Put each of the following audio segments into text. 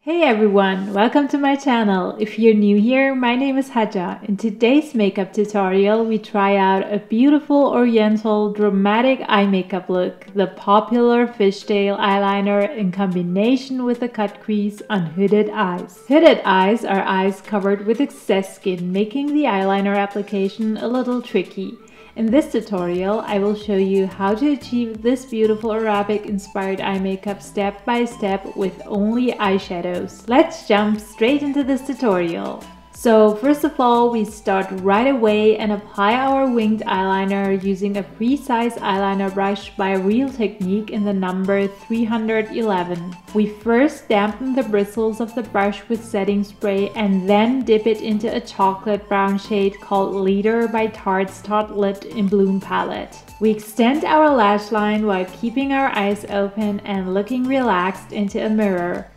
Hey everyone, welcome to my channel. If you're new here, my name is Haja. In today's makeup tutorial, we try out a beautiful oriental dramatic eye makeup look, the popular fishtail eyeliner in combination with a cut crease on hooded eyes. Hooded eyes are eyes covered with excess skin, making the eyeliner application a little tricky. In this tutorial, I will show you how to achieve this beautiful Arabic-inspired eye makeup step by step with only eyeshadows. Let's jump straight into this tutorial. So first of all, we start right away and apply our winged eyeliner using a free-size eyeliner brush by Real Technique in the number 311. We first dampen the bristles of the brush with setting spray and then dip it into a chocolate brown shade called Leader by Tarte's Lit in Bloom palette. We extend our lash line while keeping our eyes open and looking relaxed into a mirror.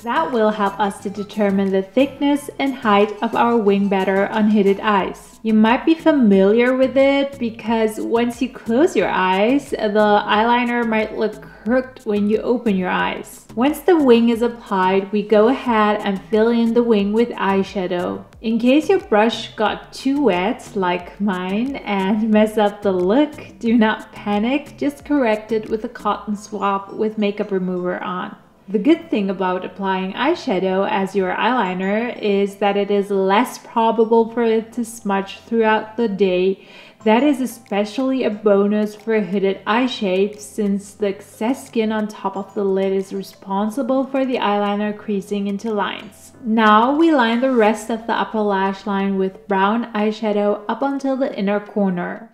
That will help us to determine the thickness and height of our wing better on hooded eyes. You might be familiar with it because once you close your eyes, the eyeliner might look crooked when you open your eyes. Once the wing is applied, we go ahead and fill in the wing with eyeshadow. In case your brush got too wet, like mine, and mess up the look, do not panic, just correct it with a cotton swab with makeup remover on. The good thing about applying eyeshadow as your eyeliner is that it is less probable for it to smudge throughout the day. That is especially a bonus for hooded eye shapes since the excess skin on top of the lid is responsible for the eyeliner creasing into lines. Now we line the rest of the upper lash line with brown eyeshadow up until the inner corner.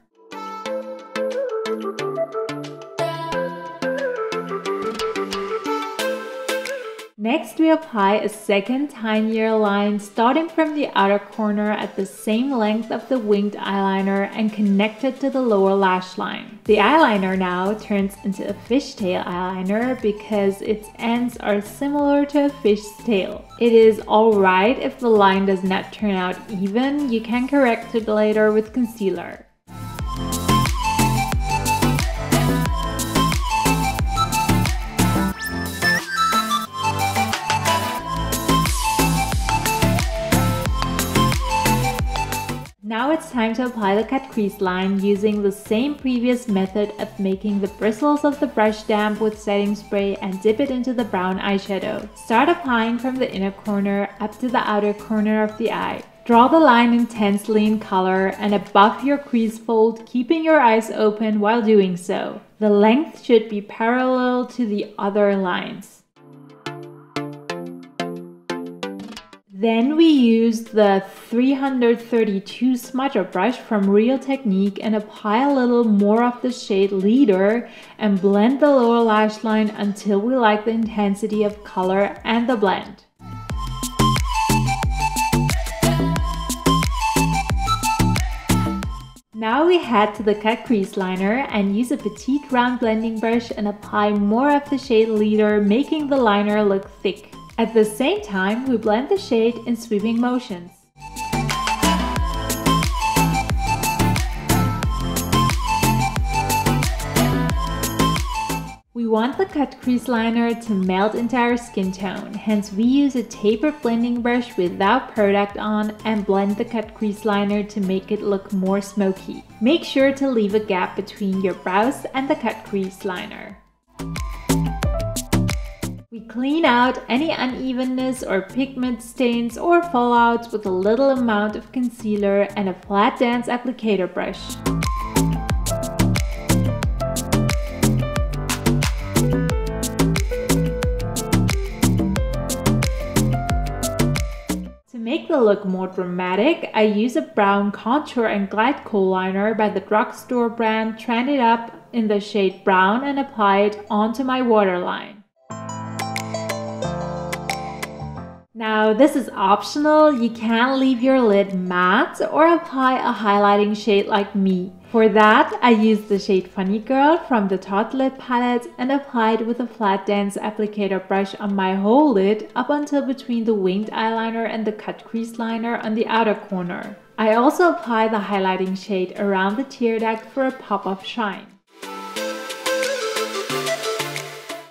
Next, we apply a second tinier line starting from the outer corner at the same length of the winged eyeliner and connect it to the lower lash line. The eyeliner now turns into a fishtail eyeliner because its ends are similar to a fish's tail. It is alright if the line does not turn out even, you can correct it later with concealer. Now it's time to apply the cut crease line using the same previous method of making the bristles of the brush damp with setting spray and dip it into the brown eyeshadow. Start applying from the inner corner up to the outer corner of the eye. Draw the line intensely in color and above your crease fold, keeping your eyes open while doing so. The length should be parallel to the other lines. Then we use the 332 smudger brush from Real Technique and apply a little more of the shade Leader and blend the lower lash line until we like the intensity of color and the blend. Now we head to the cut crease liner and use a petite round blending brush and apply more of the shade Leader, making the liner look thick. At the same time, we blend the shade in sweeping motions. We want the cut crease liner to melt into our skin tone, hence we use a tapered blending brush without product on and blend the cut crease liner to make it look more smoky. Make sure to leave a gap between your brows and the cut crease liner. We clean out any unevenness or pigment stains or fallouts with a little amount of concealer and a flat dance applicator brush. To make the look more dramatic, I use a brown contour and glide kohl liner by the drugstore brand, trend it up in the shade brown and apply it onto my waterline. Now this is optional, you can leave your lid matte or apply a highlighting shade like me. For that, I use the shade Funny Girl from the Tarte Lip palette and apply it with a flat dance applicator brush on my whole lid up until between the winged eyeliner and the cut crease liner on the outer corner. I also apply the highlighting shade around the tear duct for a pop of shine.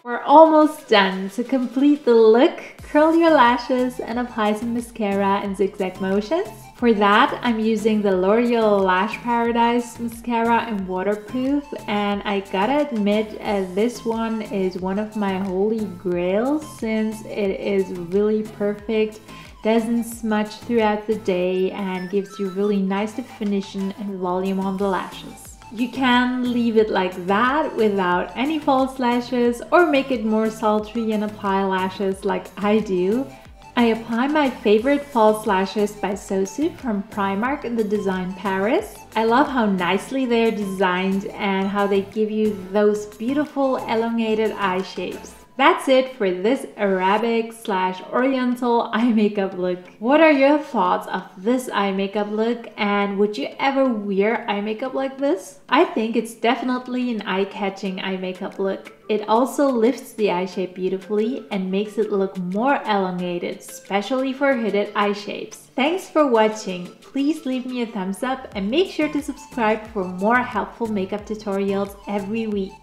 For We're almost done. To complete the look, curl your lashes and apply some mascara in zigzag motions. For that, I'm using the L'Oreal Lash Paradise Mascara in waterproof, and I gotta admit, this one is one of my holy grails since it is really perfect, doesn't smudge throughout the day, and gives you really nice definition and volume on the lashes. You can leave it like that without any false lashes, or make it more sultry and apply lashes like I do. I apply my favorite false lashes by Sosu from Primark in the design Paris. I love how nicely they're designed and how they give you those beautiful elongated eye shapes. That's it for this Arabic/Oriental eye makeup look. What are your thoughts of this eye makeup look, and would you ever wear eye makeup like this? I think it's definitely an eye-catching eye makeup look. It also lifts the eye shape beautifully and makes it look more elongated, especially for hooded eye shapes. Thanks for watching. Please leave me a thumbs up and make sure to subscribe for more helpful makeup tutorials every week.